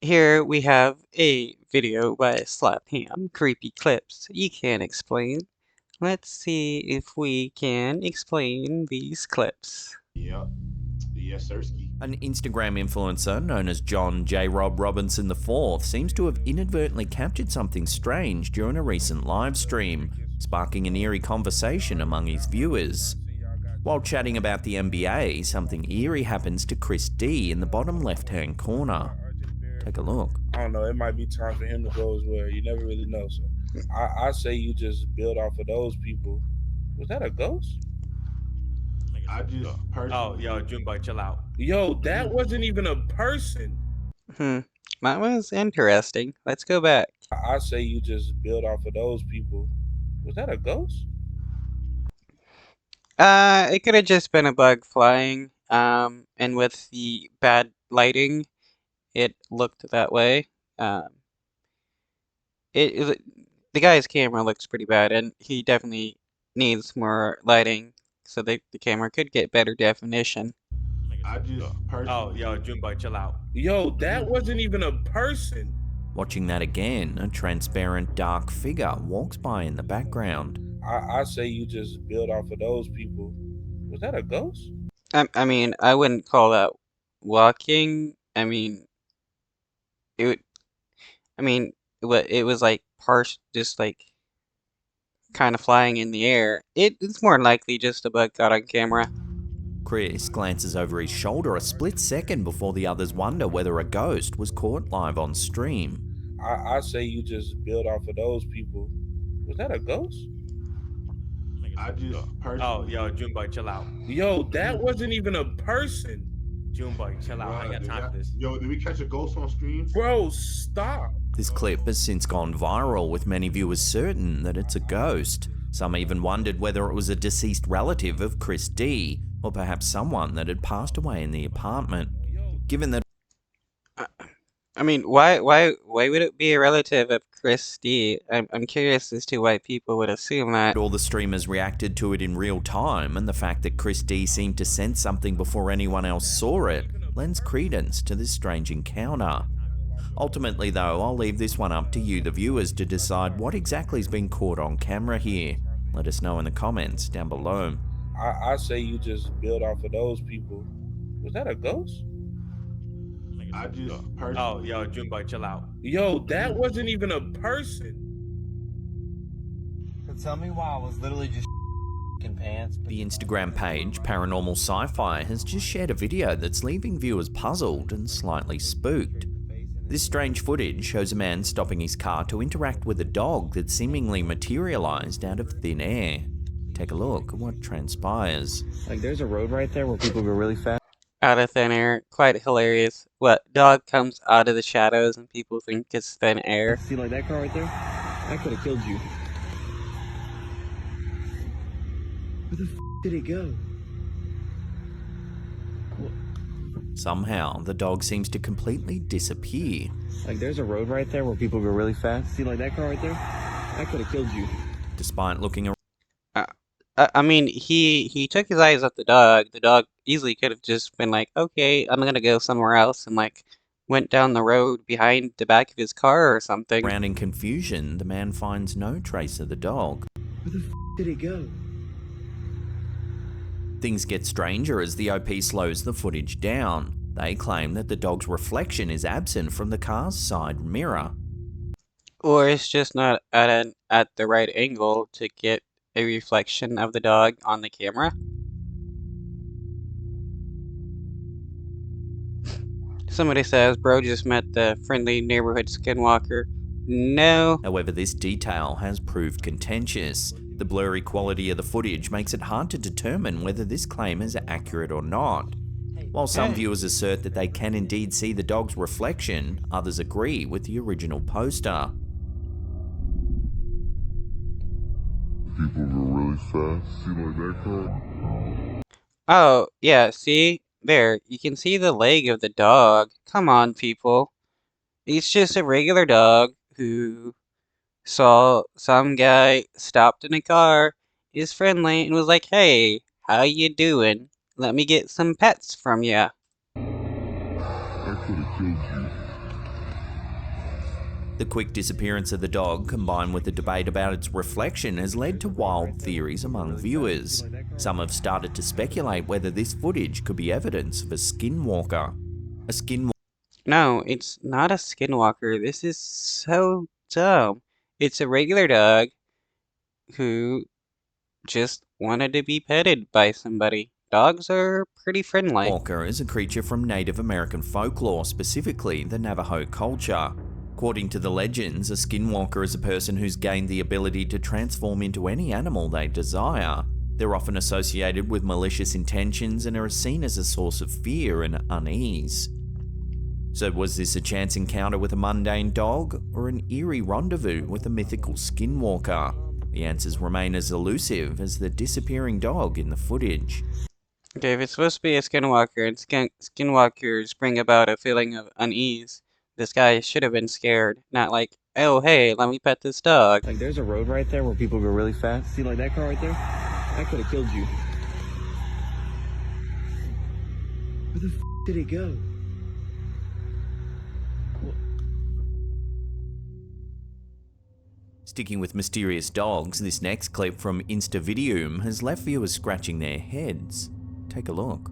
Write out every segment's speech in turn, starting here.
Here we have a video by Slapham, creepy clips you can't explain. Let's see if we can explain these clips. Yep. Yes, sirski. An Instagram influencer known as John J. Rob Robinson IV seems to have inadvertently captured something strange during a recent live stream, sparking an eerie conversation among his viewers. While chatting about the NBA, something eerie happens to Chris D in the bottom left-hand corner. Take a look. I don't know, it might be time for him to go as well. You never really know. So I say you just build off of those people. Was that a ghost? I just personally. Yo, Junebug, chill out. Yo, that wasn't even a person. That was interesting. Let's go back. I say you just build off of those people. Was that a ghost? It could have just been a bug flying, and with the bad lighting, it looked that way. The guy's camera looks pretty bad, and he definitely needs more lighting so the camera could get better definition. I just personally. Yo, Junebug, chill out. Yo, that wasn't even a person. Watching that again, a transparent dark figure walks by in the background. I say you just build off of those people. Was that a ghost? I mean, I wouldn't call that walking. I mean, it was like just like kind of flying in the air. It's more likely just a bug caught on camera. Chris glances over his shoulder a split second before the others wonder whether a ghost was caught live on stream. I say you just build off of those people. Was that a ghost? I just personally. Yo, Junebug, chill out. Yo, that wasn't even a person. Junebug, chill out. I ain't got time for this. Yo, did we catch a ghost on stream? Bro, stop. This clip has since gone viral, with many viewers certain that it's a ghost. Some even wondered whether it was a deceased relative of Chris D, or perhaps someone that had passed away in the apartment. Given that I mean, why would it be a relative of Chris D? I'm curious as to why people would assume that. all the streamers reacted to it in real time, and the fact that Chris D seemed to sense something before anyone else saw it lends credence to this strange encounter. Ultimately though, I'll leave this one up to you, the viewers, to decide what exactly has been caught on camera here. Let us know in the comments down below. I say you just build off of those people. Was that a ghost? I just personally. Yo, Junebug, chill out. Yo, that wasn't even a person. Tell me why I was literally just pants. The Instagram page, Paranormal Sci-Fi, has just shared a video that's leaving viewers puzzled and slightly spooked. This strange footage shows a man stopping his car to interact with a dog that seemingly materialized out of thin air. Take a look at what transpires. Like, there's a road right there where people go really fast. Out of thin air, quite hilarious. What, dog comes out of the shadows and people think it's thin air? See, like that car right there? That could have killed you. Where the f did it go? Somehow, the dog seems to completely disappear. Like, there's a road right there where people go really fast. See, like that car right there? That could have killed you. Despite looking around, I mean, he took his eyes off the dog. The dog easily could have just been like, okay, I'm gonna go somewhere else, and like went down the road behind the back of his car or something. in confusion, the man finds no trace of the dog. Where the f did it go? Things get stranger as the OP slows the footage down. They claim that the dog's reflection is absent from the car's side mirror. Or it's just not at the right angle to get a reflection of the dog on the camera. Somebody says, bro just met the friendly neighborhood skinwalker. No. However, this detail has proved contentious. The blurry quality of the footage makes it hard to determine whether this claim is accurate or not. While some viewers assert that they can indeed see the dog's reflection, others agree with the original poster. People go really fast, see like that car? Oh, yeah, see? There, you can see the leg of the dog. Come on, people. It's just a regular dog who saw some guy stopped in a car, is friendly, and was like, hey, how you doing? Let me get some pets from ya. I could have killed you. The quick disappearance of the dog, combined with the debate about its reflection, has led to wild theories among viewers. Some have started to speculate whether this footage could be evidence of a skinwalker. No, it's not a skinwalker. This is so dumb. It's a regular dog who just wanted to be petted by somebody. Dogs are pretty friendly. Skinwalker is a creature from Native American folklore, specifically the Navajo culture. According to the legends, a skinwalker is a person who's gained the ability to transform into any animal they desire. They're often associated with malicious intentions and are seen as a source of fear and unease. So was this a chance encounter with a mundane dog, or an eerie rendezvous with a mythical skinwalker? The answers remain as elusive as the disappearing dog in the footage. Okay, if it's supposed to be a skinwalker and skinwalkers bring about a feeling of unease, this guy should have been scared, not like, oh hey, let me pet this dog. Like, there's a road right there where people go really fast. See, like that car right there? That could have killed you. Where the did he go? Sticking with mysterious dogs, this next clip from Instavideum has left viewers scratching their heads. Take a look.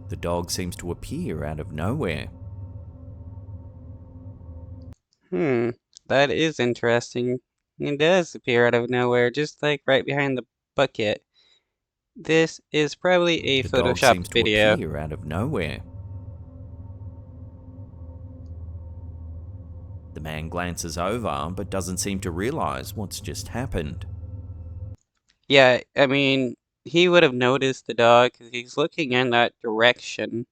The dog seems to appear out of nowhere. That is interesting. It does appear out of nowhere, just like right behind the bucket. This is probably a The dog Photoshop seems to video. appear out of nowhere. The man glances over, but doesn't seem to realize what's just happened. Yeah, I mean, he would have noticed the dog because he's looking in that direction.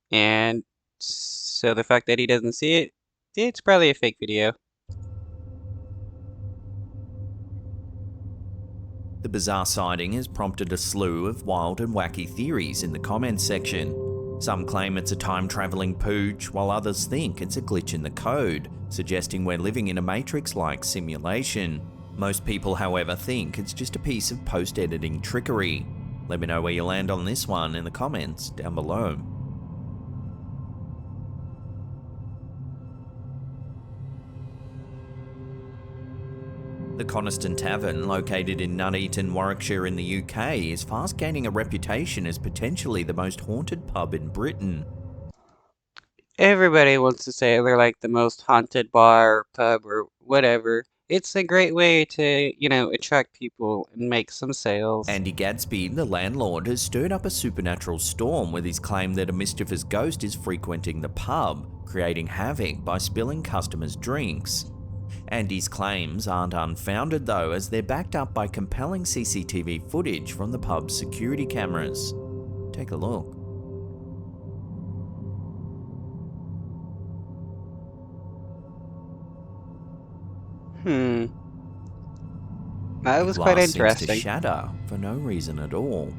And so the fact that he doesn't see it, it's probably a fake video. The bizarre sighting has prompted a slew of wild and wacky theories in the comments section. Some claim it's a time-traveling pooch, while others think it's a glitch in the code, suggesting we're living in a Matrix-like simulation. Most people, however, think it's just a piece of post-editing trickery. Let me know where you land on this one in the comments down below. The Coniston Tavern, located in Nuneaton, Warwickshire in the UK, is fast gaining a reputation as potentially the most haunted pub in Britain. Everybody wants to say they're like the most haunted bar or pub or whatever. It's a great way to, attract people and make some sales. Andy Gadsby, the landlord, has stirred up a supernatural storm with his claim that a mischievous ghost is frequenting the pub, creating havoc by spilling customers' drinks. Andy's claims aren't unfounded though, as they're backed up by compelling CCTV footage from the pub's security cameras. Take a look. That was The quite glass seems interesting. to shatter for no reason at all.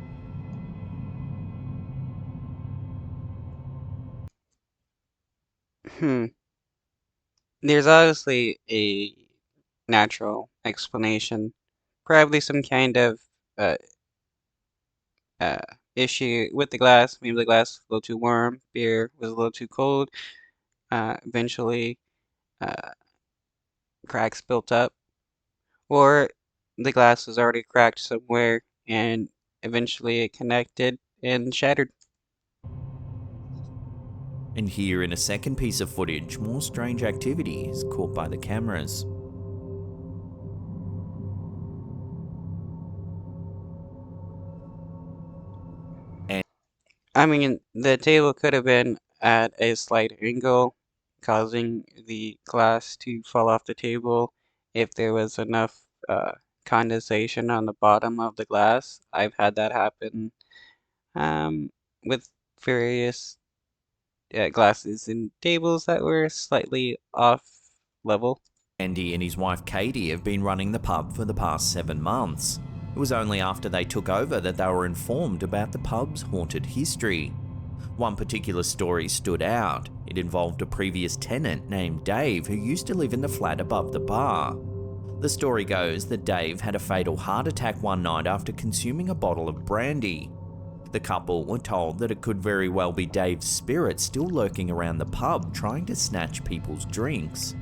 There's obviously a natural explanation. Probably some kind of issue with the glass. Maybe the glass was a little too warm, beer was a little too cold. Eventually, cracks built up. Or the glass was already cracked somewhere and eventually it connected and shattered. And here in a second piece of footage, more strange activity is caught by the cameras. I mean, the table could have been at a slight angle, causing the glass to fall off the table if there was enough condensation on the bottom of the glass. I've had that happen with various glasses and tables that were slightly off level. Andy and his wife Katie have been running the pub for the past 7 months. It was only after they took over that they were informed about the pub's haunted history. One particular story stood out. It involved a previous tenant named Dave who used to live in the flat above the bar. The story goes that Dave had a fatal heart attack one night after consuming a bottle of brandy. The couple were told that it could very well be Dave's spirit still lurking around the pub trying to snatch people's drinks.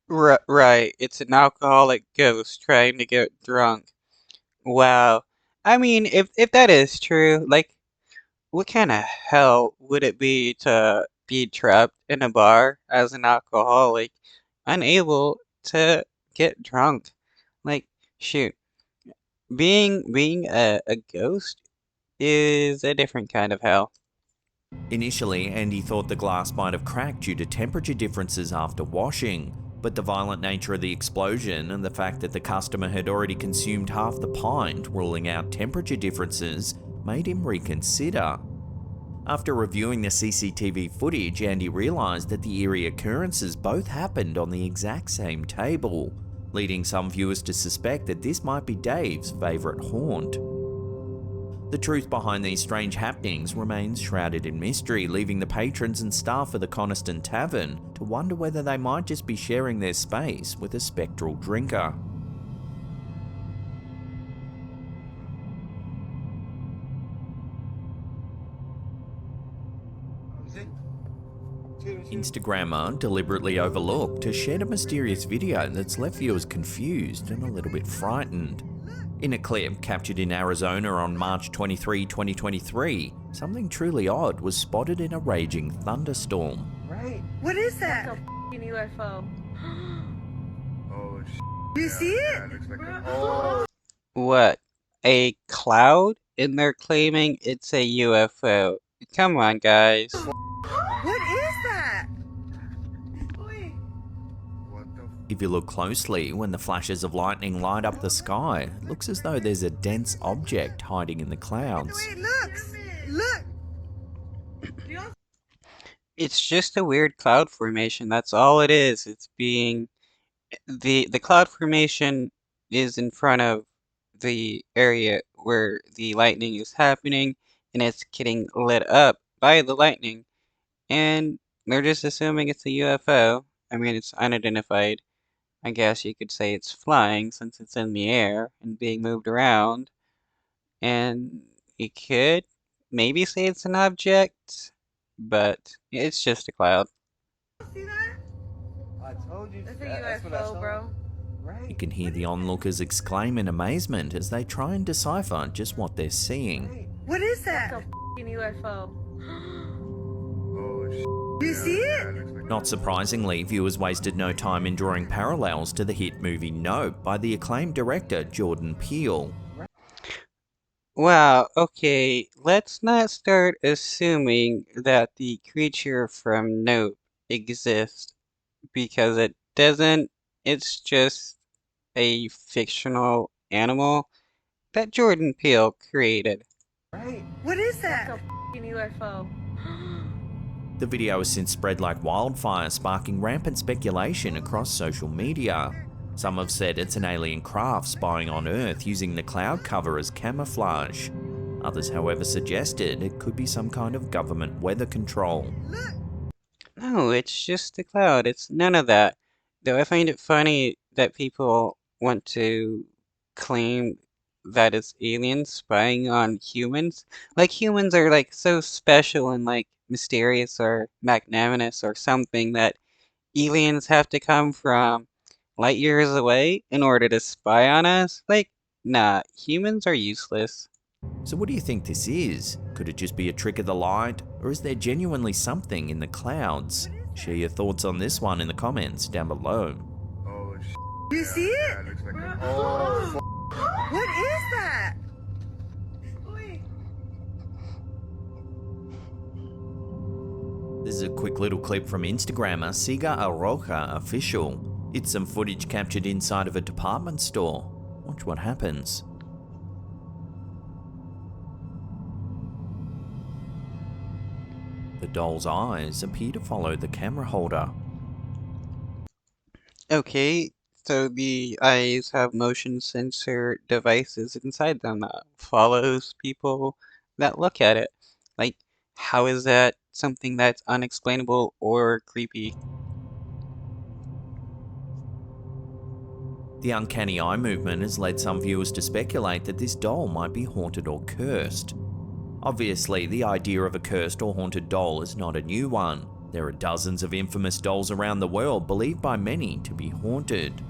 Right, it's an alcoholic ghost trying to get drunk. Wow. I mean, if that is true, like, what kind of hell would it be to be trapped in a bar as an alcoholic, unable to get drunk? Like, shoot, being a ghost is a different kind of hell. Initially, Andy thought the glass might have cracked due to temperature differences after washing, but the violent nature of the explosion and the fact that the customer had already consumed half the pint, ruling out temperature differences, made him reconsider. After reviewing the CCTV footage, Andy realised that the eerie occurrences both happened on the exact same table, leading some viewers to suspect that this might be Dave's favourite haunt. The truth behind these strange happenings remains shrouded in mystery, leaving the patrons and staff of the Coniston Tavern to wonder whether they might just be sharing their space with a spectral drinker. Instagrammer deliberately overlooked has shared a mysterious video that's left viewers confused and a little bit frightened. In a clip captured in Arizona on March 23, 2023, something truly odd was spotted in a raging thunderstorm. Right. What is that? It's a f***ing UFO. Oh, Do you see it? looks like a What? A cloud? And they're claiming it's a UFO. Come on, guys. What is that? what the If you look closely, when the flashes of lightning light up the sky, it looks as though there's a dense object hiding in the The clouds. way it looks. Look. It's just a weird cloud formation. That's all it is. It's being the cloud formation is in front of the area where the lightning is happening, and it's getting lit up by the lightning, and they're just assuming it's a UFO. I mean, it's unidentified. I guess you could say it's flying since it's in the air and being moved around. And you could maybe say it's an object, but it's just a cloud. See that? I told you. It's a UFO, bro. You can hear the onlookers exclaim in amazement as they try and decipher just what they're seeing. What is It's that? a f***ing UFO. Do you see it? Not surprisingly, viewers wasted no time in drawing parallels to the hit movie Nope by the acclaimed director Jordan Peele. Wow, okay, let's not start assuming that the creature from Nope exists, because it doesn't. It's just a fictional animal that Jordan Peele created. What is It's that? a f***ing UFO. The video has since spread like wildfire, sparking rampant speculation across social media. Some have said it's an alien craft spying on Earth using the cloud cover as camouflage. Others, however, suggested it could be some kind of government weather control. No, it's just a cloud. It's none of that. Though I find it funny that people want to claim that it's aliens spying on humans. Like humans are like so special and like mysterious or magnanimous or something that aliens have to come from light years away in order to spy on us. Like, nah, humans are useless. So what do you think this is? Could it just be a trick of the light? Or is there genuinely something in the clouds? Share your thoughts on this one in the comments down below. Oh, Do you see it? looks like a What is that? This is a quick little clip from Instagrammer Siga Aroca Official. It's some footage captured inside of a department store. Watch what happens. The doll's eyes appear to follow the camera holder. Okay, so the eyes have motion sensor devices inside them that follows people that look at it. Like, how is that something that's unexplainable or creepy? The uncanny eye movement has led some viewers to speculate that this doll might be haunted or cursed. Obviously, the idea of a cursed or haunted doll is not a new one. There are dozens of infamous dolls around the world believed by many to be haunted.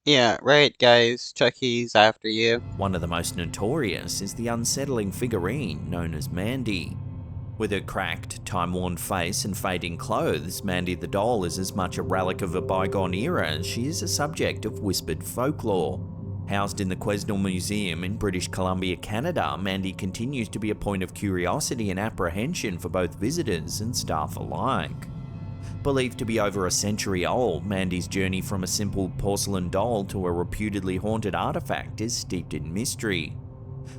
Yeah, right, guys. Chucky's after you. One of the most notorious is the unsettling figurine known as Mandy. With her cracked, time-worn face and fading clothes, Mandy the doll is as much a relic of a bygone era as she is a subject of whispered folklore. Housed in the Quesnel Museum in British Columbia, Canada, Mandy continues to be a point of curiosity and apprehension for both visitors and staff alike. Believed to be over a century old, Mandy's journey from a simple porcelain doll to a reputedly haunted artifact is steeped in mystery.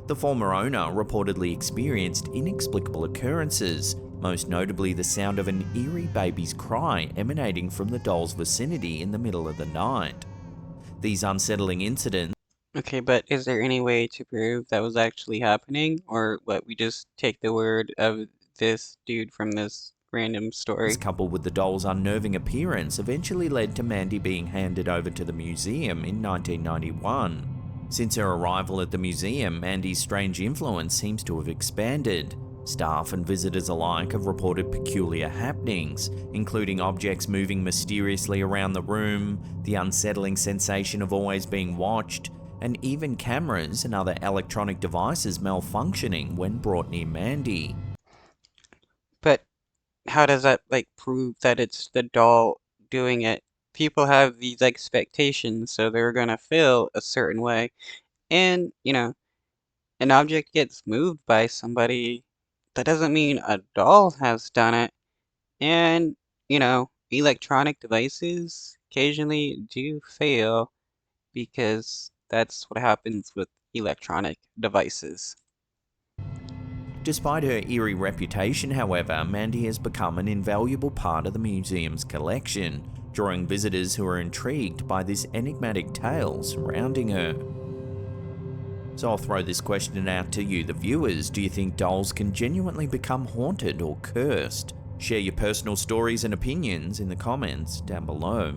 The former owner reportedly experienced inexplicable occurrences, most notably the sound of an eerie baby's cry emanating from the doll's vicinity in the middle of the night. These unsettling incidents. Okay, but is there any way to prove that was actually happening? Or what, we just take the word of this dude from this random story? Coupled with the doll's unnerving appearance, eventually led to Mandy being handed over to the museum in 1991. Since her arrival at the museum, Mandy's strange influence seems to have expanded. Staff and visitors alike have reported peculiar happenings, including objects moving mysteriously around the room, the unsettling sensation of always being watched, and even cameras and other electronic devices malfunctioning when brought near Mandy. But how does that, prove that it's the doll doing it? People have these expectations, so they're gonna feel a certain way. And, an object gets moved by somebody, that doesn't mean a doll has done it. And, electronic devices occasionally do fail because that's what happens with electronic devices. Despite her eerie reputation, however, Mandy has become an invaluable part of the museum's collection, drawing visitors who are intrigued by this enigmatic tale surrounding her. So I'll throw this question out to you, the viewers. Do you think dolls can genuinely become haunted or cursed? Share your personal stories and opinions in the comments down below.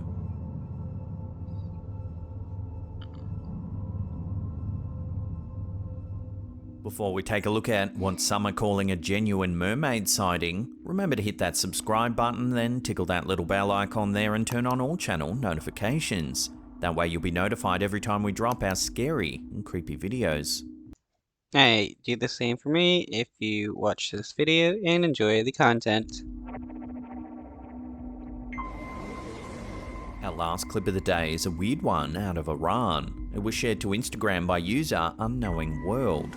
Before we take a look at what some are calling a genuine mermaid sighting, remember to hit that subscribe button, then tickle that little bell icon there and turn on all channel notifications. That way you'll be notified every time we drop our scary and creepy videos. Hey, do the same for me if you watch this video and enjoy the content. Our last clip of the day is a weird one out of Iran. It was shared to Instagram by user Unknowing World.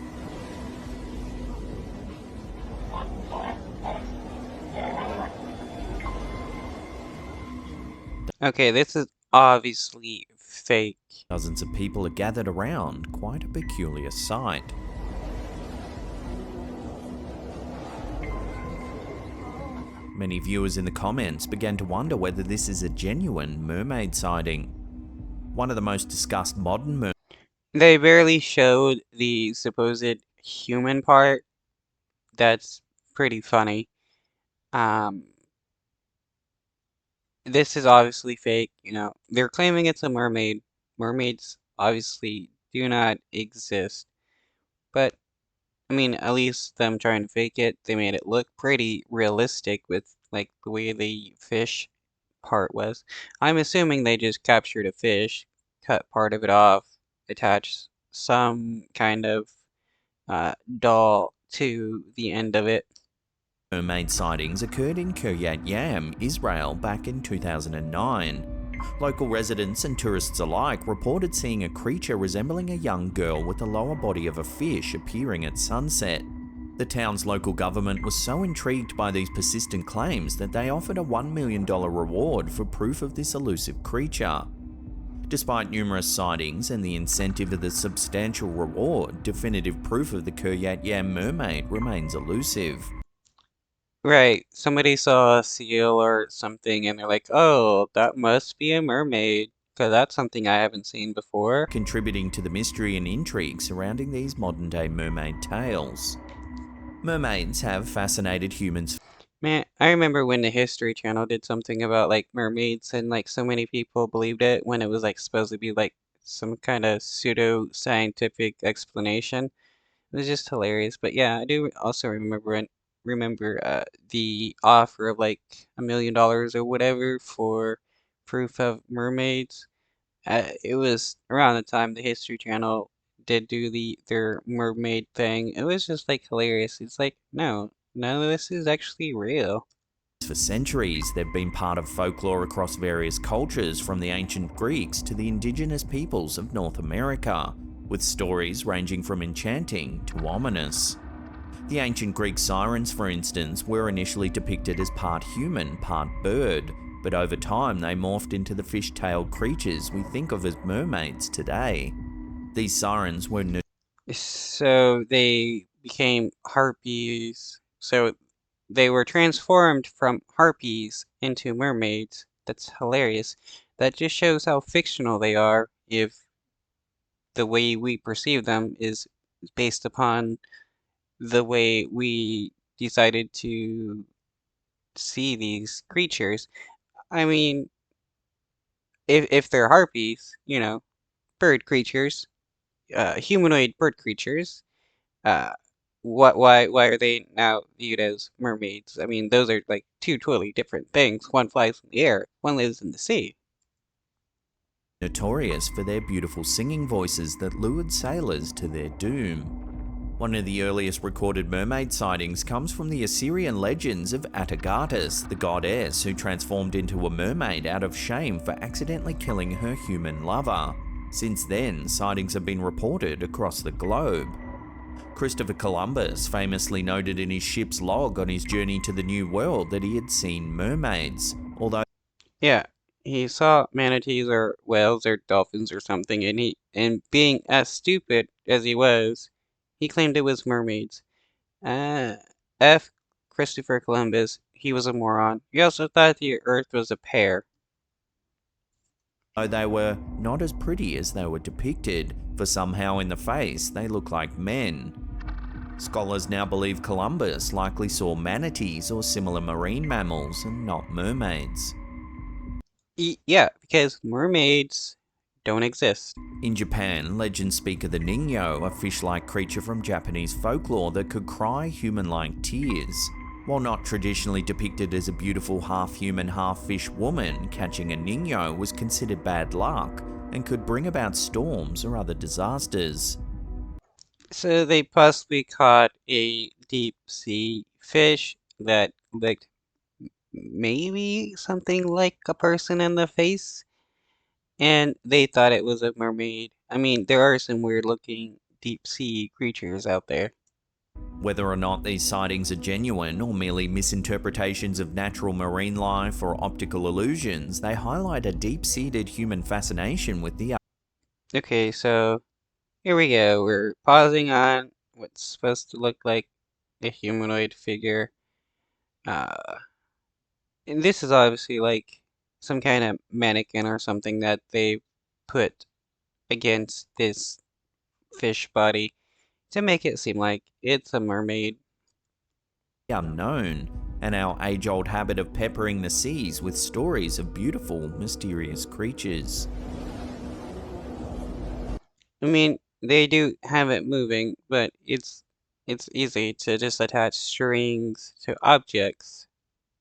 Okay, this is obviously fake. Dozens of people are gathered around, quite a peculiar sight. Many viewers in the comments began to wonder whether this is a genuine mermaid sighting. One of the most discussed modern mermaids. They barely showed the supposed human part. That's pretty funny. This is obviously fake, They're claiming it's a mermaid. Mermaids obviously do not exist. But, at least them trying to fake it, they made it look pretty realistic with, the way the fish part was. I'm assuming they just captured a fish, cut part of it off, attached some kind of doll to the end of it. Mermaid sightings occurred in Kiryat Yam, Israel back in 2009. Local residents and tourists alike reported seeing a creature resembling a young girl with the lower body of a fish appearing at sunset. The town's local government was so intrigued by these persistent claims that they offered a $1 million reward for proof of this elusive creature. Despite numerous sightings and the incentive of the substantial reward, definitive proof of the Kiryat Yam mermaid remains elusive. Right, somebody saw a seal or something and they're like, oh, that must be a mermaid, because that's something I haven't seen before. Contributing to the mystery and intrigue surrounding these modern-day mermaid tales. Mermaids have fascinated humans. Man, I remember when the History Channel did something about mermaids and so many people believed it when it was supposed to be some kind of pseudo-scientific explanation. It was just hilarious. But yeah, I do also remember the offer of like $1 million or whatever for proof of mermaids. It was around the time the History Channel did do their mermaid thing. It was just like hilarious. It's like, no, none of this is actually real. For centuries, they've been part of folklore across various cultures, from the ancient Greeks to the indigenous peoples of North America, with stories ranging from enchanting to ominous. The ancient Greek sirens, for instance, were initially depicted as part human, part bird, but over time they morphed into the fish-tailed creatures we think of as mermaids today. These sirens were So they became harpies. So they were transformed from harpies into mermaids. That's hilarious. That just shows how fictional they are if the way we perceive them is based upon the way we decided to see these creatures. I mean, if they're harpies, bird creatures, humanoid bird creatures, uh, why are they now viewed as mermaids? I mean, those are like two totally different things. One flies in the air, one lives in the sea. notorious for their beautiful singing voices that lured sailors to their doom. One of the earliest recorded mermaid sightings comes from the Assyrian legends of Atargatis, the goddess who transformed into a mermaid out of shame for accidentally killing her human lover. Since then, sightings have been reported across the globe. Christopher Columbus famously noted in his ship's log on his journey to the New World that he had seen mermaids, although Yeah, he saw manatees or whales or dolphins or something, and being as stupid as he was, he claimed it was mermaids. Uh, F. Christopher Columbus, he was a moron. He also thought the Earth was a pear. they were not as pretty as they were depicted, for somehow in the face they look like men. Scholars now believe Columbus likely saw manatees or similar marine mammals and not mermaids. Yeah, because mermaids don't exist. In Japan, legends speak of the Ningyo, a fish-like creature from Japanese folklore that could cry human-like tears. While not traditionally depicted as a beautiful half-human, half-fish woman, catching a Ningyo was considered bad luck and could bring about storms or other disasters. So they possibly caught a deep sea fish that looked maybe something like a person in the face, and they thought it was a mermaid. I mean, there are some weird looking deep sea creatures out there. Whether or not these sightings are genuine or merely misinterpretations of natural marine life or optical illusions, they highlight a deep-seated human fascination with the Okay, so here we go. We're pausing on what's supposed to look like a humanoid figure. Uh, and this is obviously like some kind of mannequin or something that they put against this fish body to make it seem like it's a mermaid. unknown, and our age-old habit of peppering the seas with stories of beautiful, mysterious creatures. I mean, they do have it moving, but it's easy to just attach strings to objects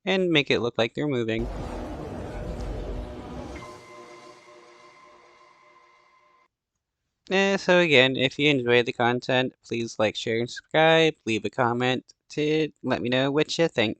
and make it look like they're moving. So again, if you enjoyed the content, please like, share, and subscribe. Leave a comment to let me know what you think.